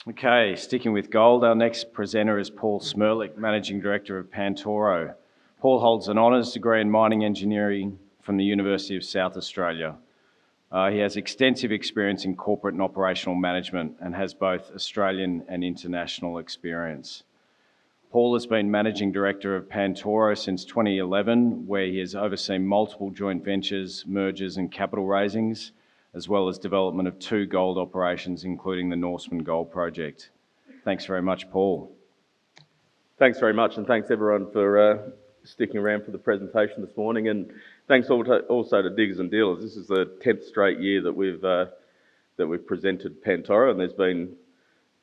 Okay, sticking with gold, our next presenter is Paul Cmrlec, Managing Director of Pantoro. Paul holds an honours degree in mining engineering from the University of South Australia. He has extensive experience in corporate and operational management and has both Australian and international experience. Paul has been Managing Director of Pantoro since 2011, where he has overseen multiple joint ventures, mergers and capital raisings, as well as development of 2 gold operations, including the Norseman Gold Project. Thanks very much, Paul. Thanks very much, and thanks everyone for sticking around for the presentation this morning, and thanks also to Diggers and Dealers. This is the 10th straight year that we've presented Pantoro, and there's been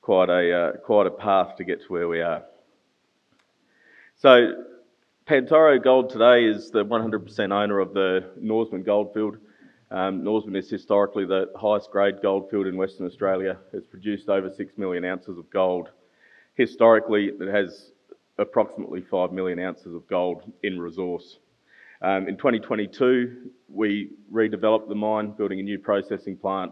quite a path to get to where we are. So Pantoro Gold today is the 100% owner of the Norseman Goldfield. Norseman is historically the highest grade goldfield in Western Australia. It's produced over 6 million ounces of gold. Historically, it has approximately 5 million ounces of gold in resource. In 2022, we redeveloped the mine, building a new processing plant,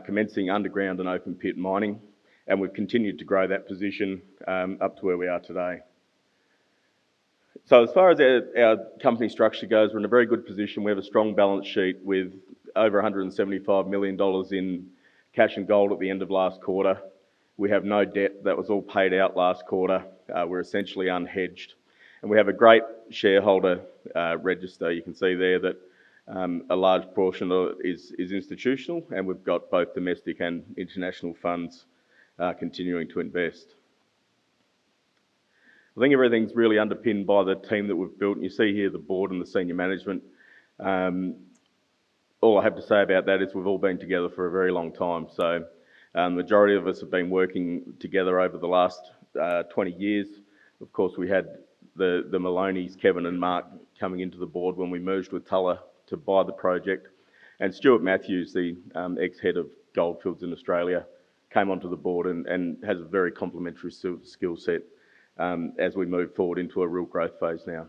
commencing underground and open pit mining, and we've continued to grow that position up to where we are today. So as far as our company structure goes, we're in a very good position. We have a strong balance sheet with over $175 million in cash and gold at the end of last quarter. We have no debt. That was all paid out last quarter. We're essentially unhedged. And we have a great shareholder register. You can see there that a large portion of it is institutional, and we've got both domestic and international funds continuing to invest. I think everything's really underpinned by the team that we've built, and you see here the board and the senior management. All I have to say about that is we've all been together for a very long time. So the majority of us have been working together over the last 20 years. Of course, we had the Maloneys, Kevin and Mark, coming into the board when we merged with Tulla to buy the project. And Stuart Matthews, the ex-head of Goldfields in Australia, came onto the board and has a very complementary skill set as we move forward into a real growth phase now.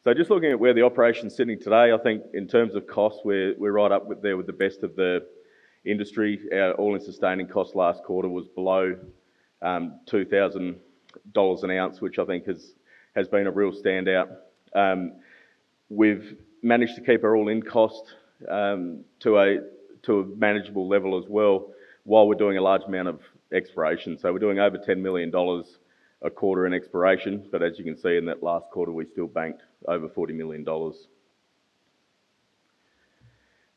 So just looking at where the operation's sitting today, I think in terms of costs, we're right up there with the best of the industry. Our all-in sustaining cost last quarter was below $2,000 an ounce, which I think has been a real standout. We've managed to keep our all-in cost to a manageable level as well, while we're doing a large amount of exploration. So we're doing over $10 million a quarter in exploration, but as you can see in that last quarter, we still banked over $40 million.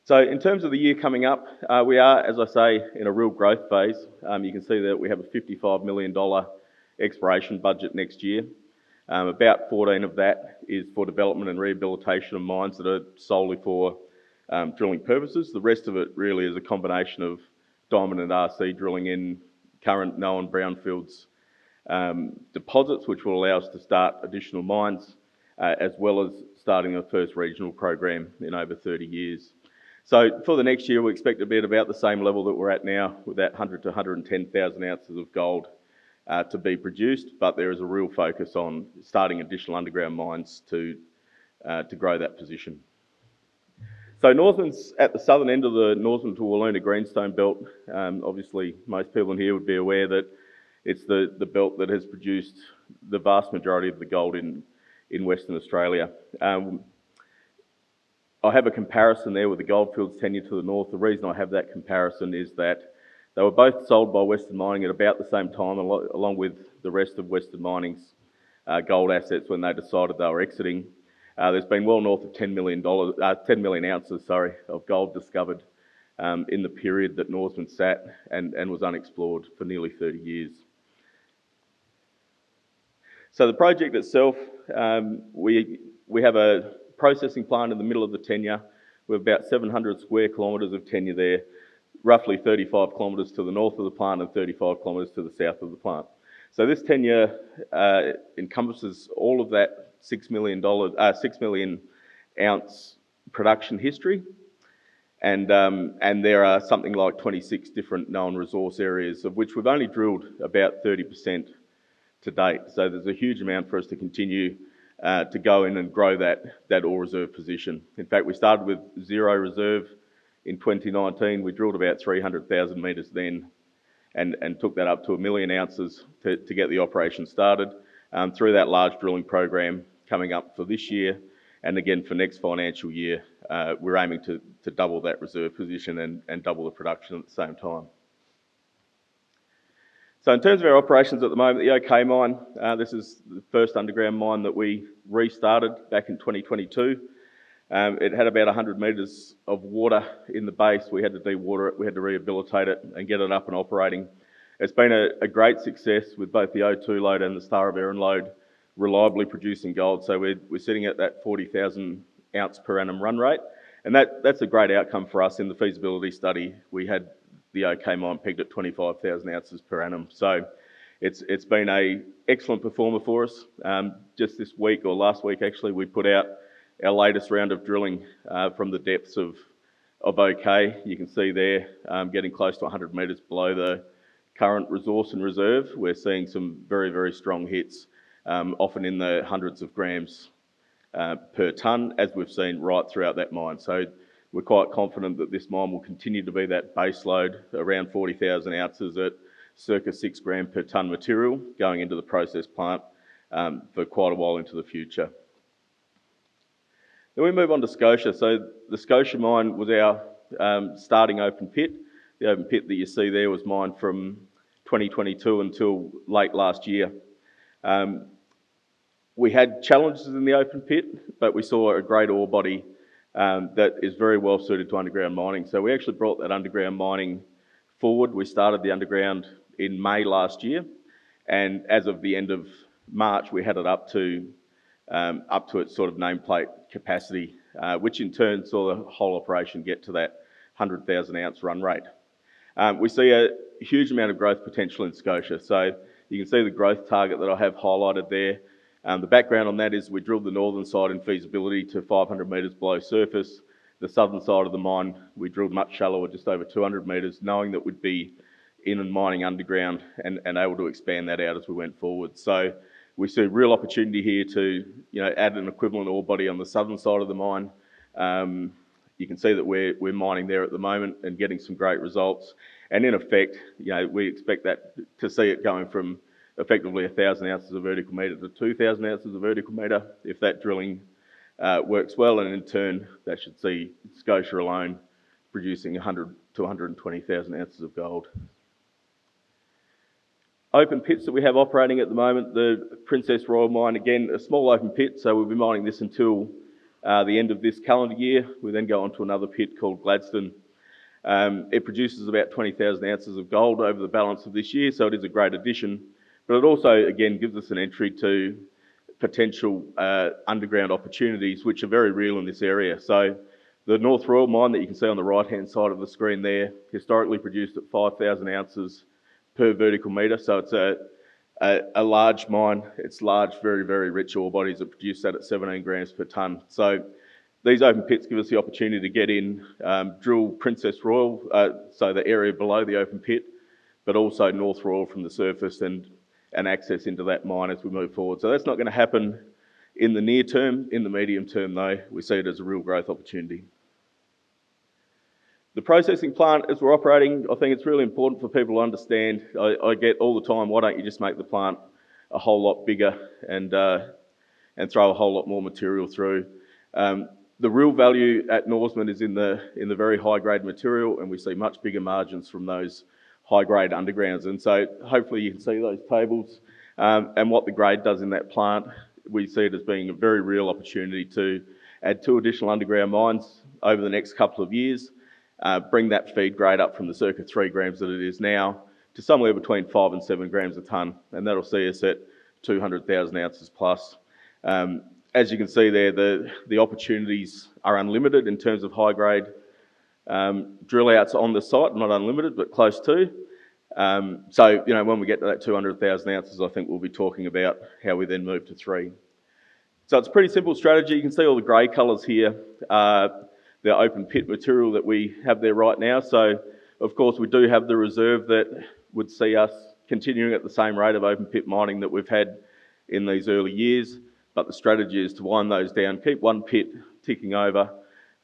So in terms of the year coming up, we are, as I say, in a real growth phase. You can see that we have a $55 million exploration budget next year. About 14 of that is for development and rehabilitation of mines that are solely for drilling purposes. The rest of it really is a combination of diamond and RC drilling in current known brownfields deposits, which will allow us to start additional mines, as well as starting the first regional program in over 30 years. So for the next year, we expect to be at about the same level that we're at now, with that 100 to 110,000 ounces of gold to be produced, but there is a real focus on starting additional underground mines to grow that position. So Norseman's at the southern end of the Norseman to Wiluna Greenstone belt. Obviously, most people in here would be aware that it's the belt that has produced the vast majority of the gold in Western Australia. I have a comparison there with the Goldfields tenure to the north. The reason I have that comparison is that they were both sold by Western Mining at about the same time, along with the rest of Western Mining's gold assets when they decided they were exiting. There's been well north of 10 million ounces of gold discovered in the period that Norseman sat and was unexplored for nearly 30 years. So the project itself, we have a processing plant in the middle of the tenure. We have about 700 square kilometres of tenure there, roughly 35 kilometres to the north of the plant and 35 kilometres to the south of the plant. So this tenure encompasses all of that 6 million ounce production history, and there are something like 26 different known resource areas, of which we've only drilled about 30% to date. So there's a huge amount for us to continue to go in and grow that ore reserve position. In fact, we started with 0 reserve in 2019. We drilled about 300,000 metres then, and took that up to 1 million ounces to get the operation started. Through that large drilling program coming up for this year, and again for next financial year, we're aiming to double that reserve position and double the production at the same time. So in terms of our operations at the moment, the OK Mine, this is the first underground mine that we restarted back in 2022. It had about 100 metres of water in the base. We had to dewater it, we had to rehabilitate it and get it up and operating. It's been a great success with both the O2 lode and the Star of Erin lode reliably producing gold. So we're sitting at that 40,000 ounce per annum run rate. And that's a great outcome for us. In the feasibility study, we had the OK Mine pegged at 25,000 ounces per annum. So it's been an excellent performer for us. Just this week, or last week actually, we put out our latest round of drilling from the depths of OK. You can see there, getting close to 100 metres below the current resource and reserve. We're seeing some very, very strong hits, often in the hundreds of grams per tonne, as we've seen right throughout that mine. So we're quite confident that this mine will continue to be that base load, around 40,000 ounces at circa 6 gram per tonne material going into the process plant for quite a while into the future. Then we move on to Scotia. So the Scotia Mine was our starting open pit. The open pit that you see there was mined from 2022 until late last year. We had challenges in the open pit, but we saw a great ore body that is very well suited to underground mining. So we actually brought that underground mining forward. We started the underground in May last year, and as of the end of March, we had it up to its sort of nameplate capacity, which in turn saw the whole operation get to that 100,000 ounce run rate. We see a huge amount of growth potential in Scotia. So you can see the growth target that I have highlighted there. The background on that is we drilled the northern side in feasibility to 500 metres below surface. The southern side of the mine, we drilled much shallower, just over 200 metres, knowing that we'd be in and mining underground and able to expand that out as we went forward. So we see a real opportunity here to add an equivalent ore body on the southern side of the mine. You can see that we're mining there at the moment and getting some great results. And in effect, we expect that to see it going from effectively 1,000 ounces of vertical metre to 2,000 ounces of vertical metre if that drilling works well, and in turn that should see Scotia alone producing 100 to 120,000 ounces of gold. Open pits that we have operating at the moment, the Princess Royal Mine, again a small open pit, so we'll be mining this until the end of this calendar year. We then go on to another pit called Gladstone. It produces about 20,000 ounces of gold over the balance of this year, so it is a great addition. But it also, again, gives us an entry to potential underground opportunities, which are very real in this area. So the North Royal Mine that you can see on the right-hand side of the screen there, historically produced at 5,000 ounces per vertical metre. So it's a large mine. It's large, very, very rich ore bodies that produce that at 17 grams per tonne. So these open pits give us the opportunity to get in, drill Princess Royal, so the area below the open pit, but also North Royal from the surface and access into that mine as we move forward. So that's not going to happen in the near term. In the medium term though, we see it as a real growth opportunity. The processing plant as we're operating, I think it's really important for people to understand. I get all the time, why don't you just make the plant a whole lot bigger and throw a whole lot more material through. The real value at Norseman is in the very high grade material, and we see much bigger margins from those high grade undergrounds. And so hopefully you can see those tables and what the grade does in that plant. We see it as being a very real opportunity to add 2 additional underground mines over the next couple of years, bring that feed grade up from the circa 3 grams that it is now to somewhere between 5 and 7 grams a tonne, and that'll see us at 200,000 ounces plus. As you can see there, the opportunities are unlimited in terms of high grade drill outs on the site, not unlimited, but close to. So, when we get to that 200,000 ounces, I think we'll be talking about how we then move to 3. So it's a pretty simple strategy. You can see all the grey colours here, the open pit material that we have there right now. So, of course, we do have the reserve that would see us continuing at the same rate of open pit mining that we've had in these early years. But the strategy is to wind those down, keep one pit ticking over,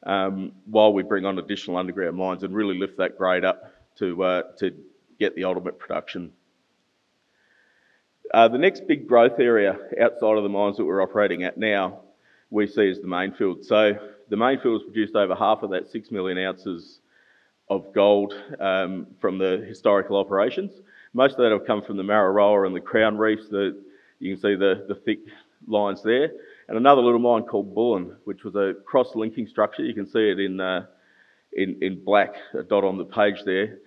while we bring on additional underground mines and really lift that grade up to get the ultimate production. The next big growth area outside of the mines that we're operating at now, we see as the main field. So the main field has produced over half of that 6 million ounces of gold from the historical operations. Most of that have come from the Marrowa and the Crown Reefs. You can see the thick lines there. And another little mine called Bullen, which was a cross-linking structure. You can see it in black, a dot on the page there.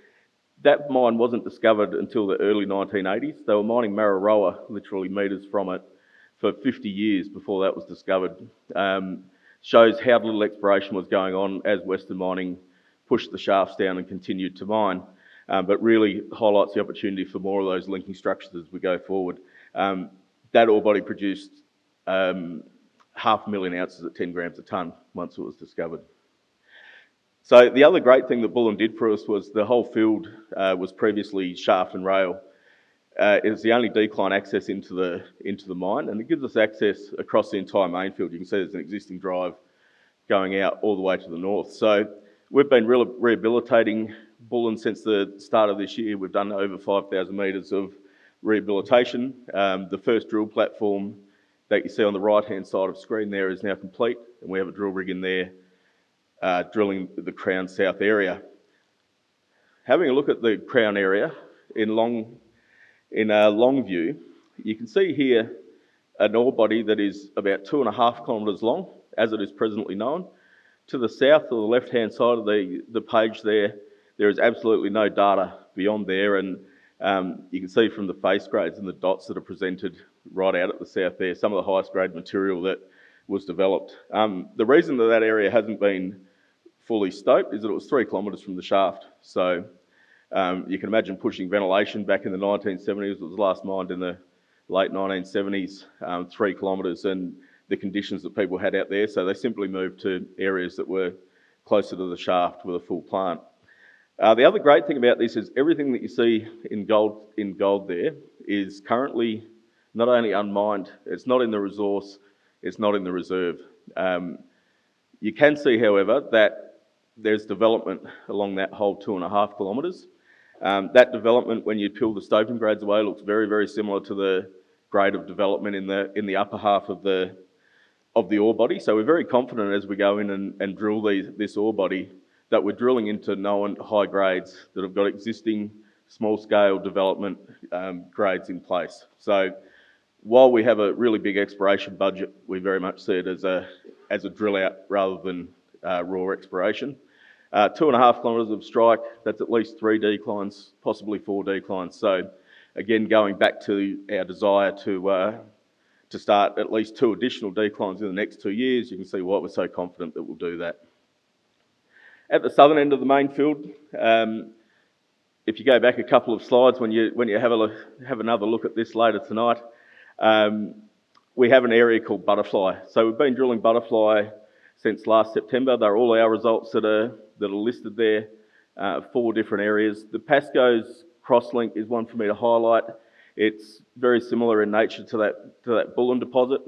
That mine wasn't discovered until the early 1980s. They were mining Marrowa, literally metres from it, for 50 years before that was discovered. Shows how little exploration was going on as Western Mining pushed the shafts down and continued to mine, but really highlights the opportunity for more of those linking structures as we go forward. That ore body produced 500,000 ounces at 10 grams a tonne once it was discovered. So the other great thing that Bullen did for us was the whole field was previously shaft and rail. It's the only decline access into the mine, and it gives us access across the entire main field. You can see there's an existing drive going out all the way to the north. So we've been rehabilitating Bullen since the start of this year. We've done over 5,000 metres of rehabilitation. The first drill platform that you see on the right-hand side of the screen there is now complete, and we have a drill rig in there drilling the Crown South area. Having a look at the Crown area in a long view, you can see here an ore body that is about 2.5 kilometres long, as it is presently known. To the south, or the left-hand side of the page there is absolutely no data beyond there, and you can see from the face grades and the dots that are presented right out at the south there, some of the highest grade material that was developed. The reason that area hasn't been fully stoped is that it was 3 kilometres from the shaft. So you can imagine pushing ventilation back in the 1970s. It was last mined in the late 1970s, 3 kilometres, and the conditions that people had out there. So they simply moved to areas that were closer to the shaft with a full plant. The other great thing about this is everything that you see in gold there is currently not only unmined, it's not in the resource, it's not in the reserve. You can see, however, that there's development along that whole 2.5 kilometres. That development, when you peel the stoping grades away, looks very, very similar to the grade of development in the upper half of the ore body. So we're very confident as we go in and drill this ore body that we're drilling into known high grades that have got existing small-scale development grades in place. So while we have a really big exploration budget, we very much see it as a drill out rather than raw exploration. 2.5 kilometres of strike, that's at least 3 declines, possibly 4 declines. So again, going back to our desire to start at least 2 additional declines in the next 2 years, you can see why we're so confident that we'll do that. At the southern end of the main field, if you go back a couple of slides, when you have another look at this later tonight, we have an area called Butterfly. So we've been drilling Butterfly since last September. They're all our results that are listed there, 4 different areas. The Pasco's crosslink is one for me to highlight. It's very similar in nature to that Bullen deposit.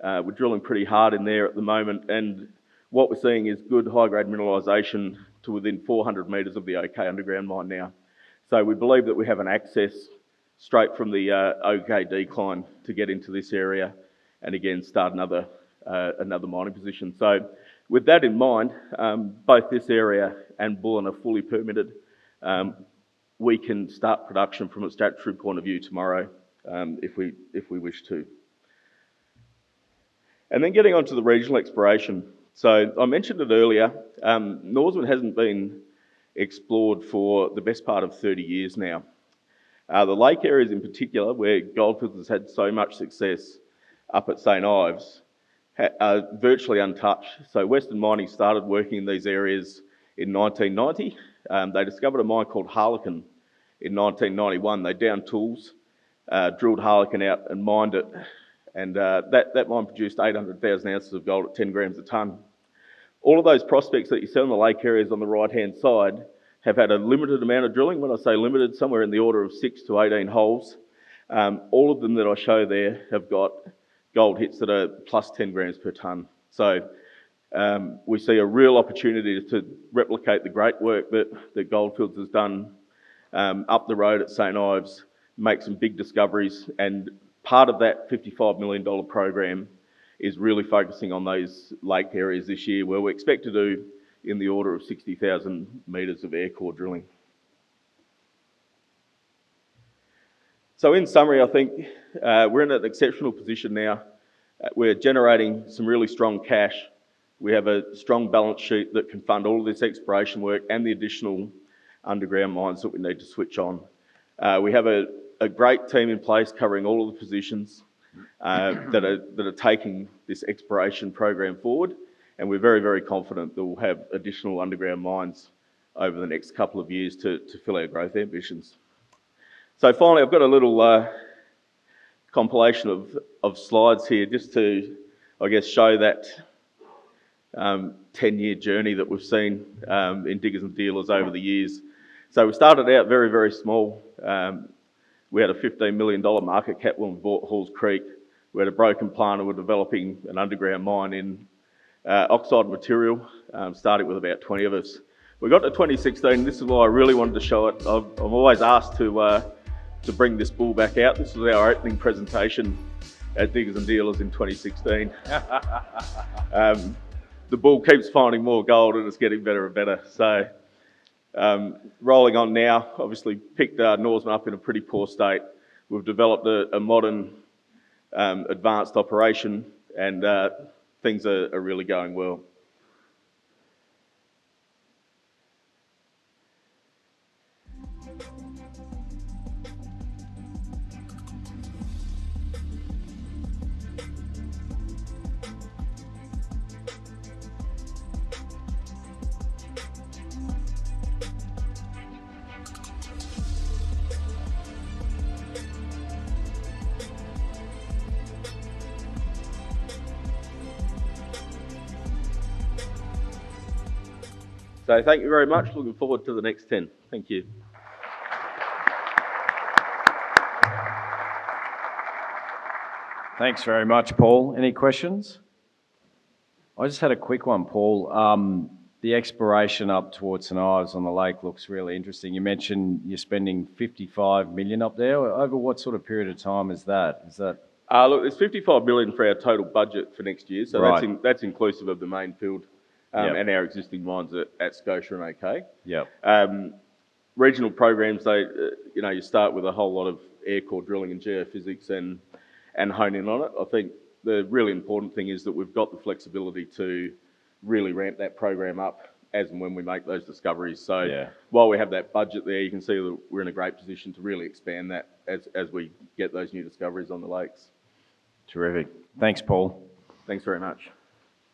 We're drilling pretty hard in there at the moment, and what we're seeing is good high-grade mineralisation to within 400 metres of the OK underground mine now. So we believe that we have an access straight from the OK decline to get into this area and again start another mining position. So with that in mind, both this area and Bullen are fully permitted. We can start production from a statutory point of view tomorrow if we wish to. And then getting on to the regional exploration. So I mentioned it earlier, Norseman hasn't been explored for the best part of 30 years now. The lake areas in particular, where Goldfields has had so much success up at St Ives, are virtually untouched. So Western Mining started working in these areas in 1990. They discovered a mine called Harlequin in 1991. They downed tools, drilled Harlequin out and mined it. And that mine produced 800,000 ounces of gold at 10 grams a tonne. All of those prospects that you see on the lake areas on the right-hand side have had a limited amount of drilling. When I say limited, somewhere in the order of 6 to 18 holes. All of them that I show there have got gold hits that are plus 10 grams per tonne. So we see a real opportunity to replicate the great work that Goldfields has done up the road at St Ives, make some big discoveries, and part of that $55 million program is really focusing on those lake areas this year, where we expect to do in the order of 60,000 metres of air core drilling. So in summary, I think we're in an exceptional position now. We're generating some really strong cash. We have a strong balance sheet that can fund all of this exploration work and the additional underground mines that we need to switch on. We have a great team in place covering all of the positions that are taking this exploration program forward, and we're very, very confident that we'll have additional underground mines over the next couple of years to fill our growth ambitions. So finally, I've got a little compilation of slides here just to, I guess, show that 10-year journey that we've seen in Diggers and Dealers over the years. So we started out very, very small. We had a $15 million market cap when we bought Halls Creek. We had a broken plant and we're developing an underground mine in oxide material, starting with about 20 of us. We got to 2016, this is why I really wanted to show it. I'm always asked to bring this bull back out. This was our opening presentation at Diggers and Dealers in 2016. The bull keeps finding more gold and it's getting better and better. So rolling on now, obviously picked Norseman up in a pretty poor state. We've developed a modern advanced operation and things are really going well. So thank you very much. Looking forward to the next 10. Thank you. Thanks very much, Paul. Any questions? I just had a quick one, Paul. The exploration up towards St Ives on the lake looks really interesting. You mentioned you're spending $55 million up there. Over what sort of period of time is that? Look, there's $55 million for our total budget for next year, so right. that's inclusive of the main field Yep. and our existing mines at Scotia and OK. Yep. Regional programs, you start with a whole lot of air core drilling and geophysics and hone in on it. I think the really important thing is that we've got the flexibility to really ramp that program up as and when we make those discoveries. So yeah. While we have that budget there, you can see that we're in a great position to really expand that as we get those new discoveries on the lakes. Terrific. Thanks, Paul. Thanks very much.